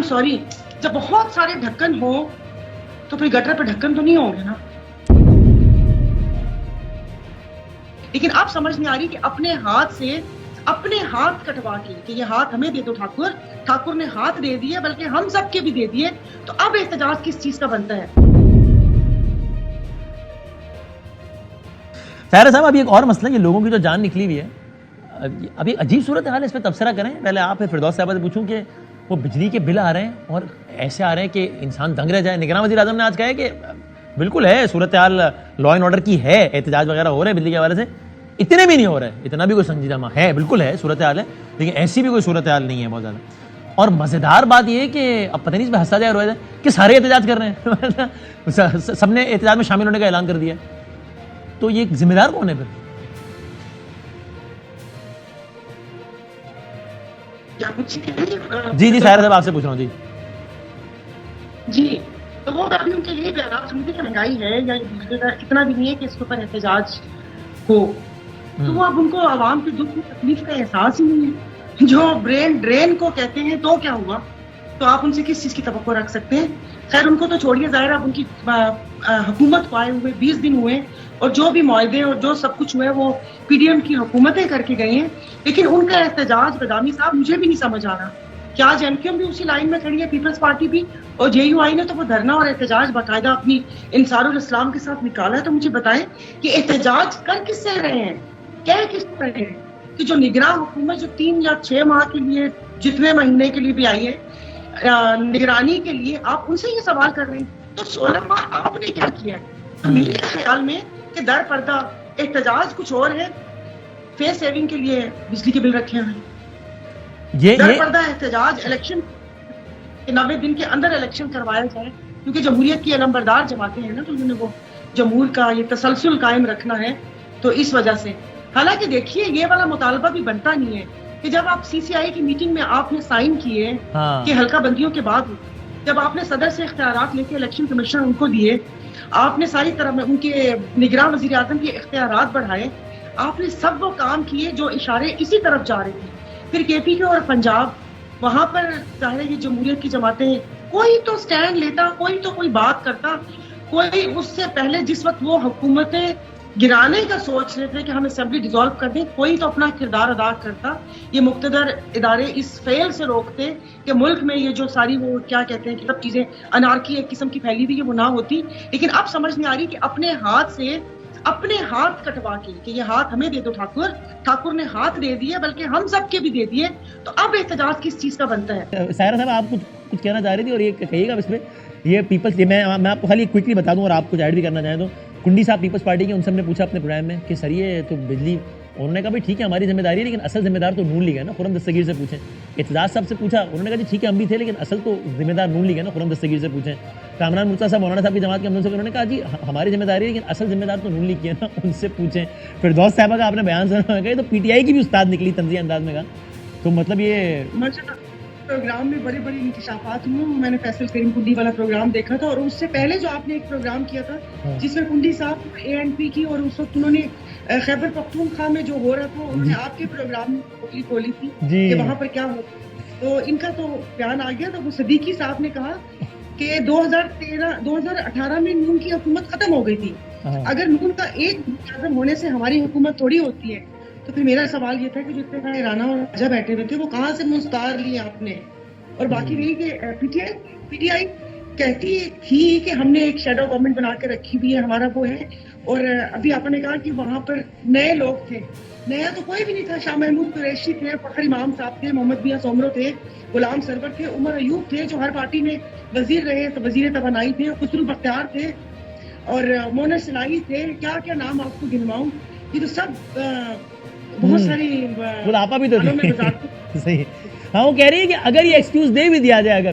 M sorry, جب بہت سارے ڈھکن ہو تو پھر گٹر پہ ڈھکن تو نہیں ہوں گے نا. لیکن اب سمجھ نہیں آ رہی کہ اپنے ہاتھ سے اپنے ہاتھ کٹوا کے کہ یہ ہاتھ ہمیں دے دو ٹھاکر نے ہاتھ دے دیے بلکہ ہم سب کے بھی دے دیے، تو اب احتجاج کس چیز کا بنتا ہے؟ طاہرہ صاحب ابھی ایک اور مسئلہ، یہ لوگوں کی جو جان نکلی ہوئی ہے، ابھی عجیب صورتحال ہے، اس پہ تبصرہ کریں. پہلے آپ فردوس صاحبہ سے پوچھوں کہ وہ بجلی کے بل آ رہے ہیں اور ایسے آ رہے ہیں کہ انسان دنگ رہ جائے. نگراں وزیر اعظم نے آج کہا ہے کہ بالکل ہے صورتحال لا اینڈ آرڈر کی ہے، احتجاج وغیرہ ہو رہے ہیں بجلی کے حوالے سے، اتنے بھی نہیں ہو رہے، اتنا بھی کوئی سنجیدہ ہے، بالکل ہے صورتحال ہے، لیکن ایسی بھی کوئی صورتحال نہیں ہے بہت زیادہ. اور مزیدار بات یہ ہے کہ اب پتہ نہیں اس پہ ہنسا جائے رویا جائے کہ سارے احتجاج کر رہے ہیں سب نے احتجاج میں شامل ہونے کا اعلان کر دیا. تو یہ ذمہ دار کون ہے پھر؟ جی طاہرہ صاحب آپ سے پوچھ رہا ہوں. جی تو وہ ابھی ان کے لیے بھی آپ سمجھتے کہ مہنگائی ہے یا اتنا بھی نہیں ہے کہ اس کے اوپر احتجاج ہو، تو وہ اب ان کو عوام کے دکھ کی تکلیف کا احساس ہی نہیں ہے. جو برین ڈرین کو کہتے ہیں تو کیا ہوا، تو آپ ان سے کس چیز کی توقع رکھ سکتے ہیں؟ خیر ان کو تو چھوڑیے، ظاہر اب ان کی حکومت کو آئے ہوئے 20 دن ہوئے اور جو بھی معاہدے اور جو سب کچھ ہوئے وہ پی ڈی ایم کی حکومتیں کر کے گئی ہیں، لیکن ان کا احتجاج بدامی صاحب مجھے بھی نہیں سمجھ آ رہا. کیا جے ایم کیو بھی اسی لائن میں کھڑی ہے، پیپلز پارٹی بھی، اور جے یو آئی نے تو وہ دھرنا اور احتجاج باقاعدہ اپنی انصار الاسلام کے ساتھ نکالا ہے. تو مجھے بتائیں کہ احتجاج کر کس سے رہے ہیں، کہہ کس سے رہے ہیں کہ جو نگراں حکومت جو 3 یا 6 ماہ کے لیے جتنے مہینے کے لیے بھی آئی ہے نگرانی کے لیے، آپ ان سے یہ سوال کر رہے ہیں. تو 16 ماہ آپ نے کیا کیا ہے؟ میرے خیال میں کہ در پردہ احتجاج کچھ اور ہے، فیس سیونگ کے لیے بجلی کے بل رکھے ہوئے ہیں. در پردہ احتجاج الیکشن 90 دن کے اندر الیکشن کروایا جائے، کیونکہ جمہوریت کی علم بردار جماعتیں ہیں نا، تو انہوں نے وہ جمہور کا یہ تسلسل قائم رکھنا ہے، تو اس وجہ سے. حالانکہ دیکھیے یہ والا مطالبہ بھی بنتا نہیں ہے کہ جب آپ سی سی آئی کی میٹنگ میں آپ نے سائن کیے کہ حلقہ بندیوں کے بعد جب آپ نے صدر سے اختیارات لے کے الیکشن کمیشن ان کو دیے، آپ نے ساری طرح میں ان کے نگراں وزیر اعظم کے اختیارات بڑھائے، آپ نے سب وہ کام کیے جو اشارے اسی طرف جا رہے تھے. پھر کے پی کے اور پنجاب، وہاں پر ظاہر ہے یہ جمہوریت کی جماعتیں، کوئی تو سٹینڈ لیتا، کوئی تو کوئی بات کرتا، کوئی اس سے پہلے جس وقت وہ حکومتیں گرانے کا سوچ رہے تھے کہ ہم اسمبلی ڈیزالو کر دیں، کوئی تو اپنا کردار ادا کرتا، یہ مقتدر ادارے اس فیل سے روکتے کہ ملک میں یہ جو ساری وہ کیا کہتے ہیں کہ سب چیزیں انارکی ایک قسم کی پھیلی ہوئی ہے وہ نہ ہوتی. لیکن اب سمجھ نہیں آ رہی کہ اپنے ہاتھ سے اپنے ہاتھ کٹوا کے کہ یہ ہاتھ ہمیں دے دو ٹھاکر نے ہاتھ دے دیے بلکہ ہم سب کے بھی دے دیے، تو اب احتجاج کس چیز کا بنتا ہے؟ طاہرہ صاحب آپ کچھ کہنا چاہ رہی تھی اور یہ کہیے گا اس پہ. یہ پیپلز، میں آپ کو خالی کوئکلی بتا دوں اور آپ کچھ ایڈ بھی کرنا چاہیں تو کنڈی صاحب پیپلز پارٹی کے، ان سے ہم نے پوچھا اپنے پروگرام میں کہ سر یہ تو بجلی، انہوں نے کہا بھائی ٹھیک ہے ہماری ذمہ داری ہے لیکن اصل ذمہ دار تو نون لیگ ہے نا. خرم دستگیر سے پوچھیں. اعتزاز صاحب سے پوچھا، انہوں نے کہا جی ٹھیک ہے ہم بھی تھے لیکن اصل تو ذمہ دار نون لیگ ہے نا. خرم دستگیر سے پوچھیں. کامران مرتضیٰ صاحب مولانا صاحب کی جماعت کے ہم سے، انہوں نے کہا جی ہماری ذمہ داری ہے لیکن اصل ذمہ دار تو نون لیگ کی ہے نا، ان سے پوچھیں. فردوس صاحبہ کا آپ نے بیان سنا ہے تو پی ٹی آئی کی بھی استاد نکلی تنزیہ انداز میں کہا. تو مطلب یہ پروگرام میں بڑے بڑے انکشافات ہوئے. میں نے فیصل کریم کنڈی والا پروگرام دیکھا تھا، اور اس سے پہلے جو آپ نے ایک پروگرام کیا تھا جس میں کنڈی صاحب اے این پی کی، اور اس وقت انہوں نے خیبر پختونخوا میں جو ہو رہا تھا انہوں نے آپ کے پروگرام میں کھولی تھی کہ وہاں پر کیا ہو، تو ان کا تو بیان آ گیا تھا. وہ صدیقی صاحب نے کہا کہ 2018 میں نون کی حکومت ختم ہو گئی تھی. اگر نون کا ایک اعظم ہونے سے ہماری حکومت تھوڑی ہوتی ہے، تو پھر میرا سوال یہ تھا کہ جتنے رانا اور راجہ بیٹھے ہوئے تھے وہ کہاں سے مستعار لیے آپ نے؟ اور باقی نہیں کہ پی ٹی آئی کہتی تھی کہ ہم نے ایک شیڈو گورنمنٹ بنا کے رکھی ہوئی ہے، ہمارا وہ ہے. اور ابھی آپ نے کہا کہ وہاں پر نئے لوگ تھے، نیا تو کوئی بھی نہیں تھا. شاہ محمود قریشی تھے، فخر امام صاحب تھے، محمد میاں سومرو تھے، غلام سرور تھے، عمر ایوب تھے جو ہر پارٹی میں وزیر رہے، وزیر توانائی تھے، خسرو بختیار تھے اور مونر سلائی تھے. کیا کیا نام آپ کو گنواؤں؟ یہ تو سب بہت ساری صحیح. ہاں وہ کہہ رہی ہے کہ اگر یہ ایکسکیوز دے بھی دیا جائے اگر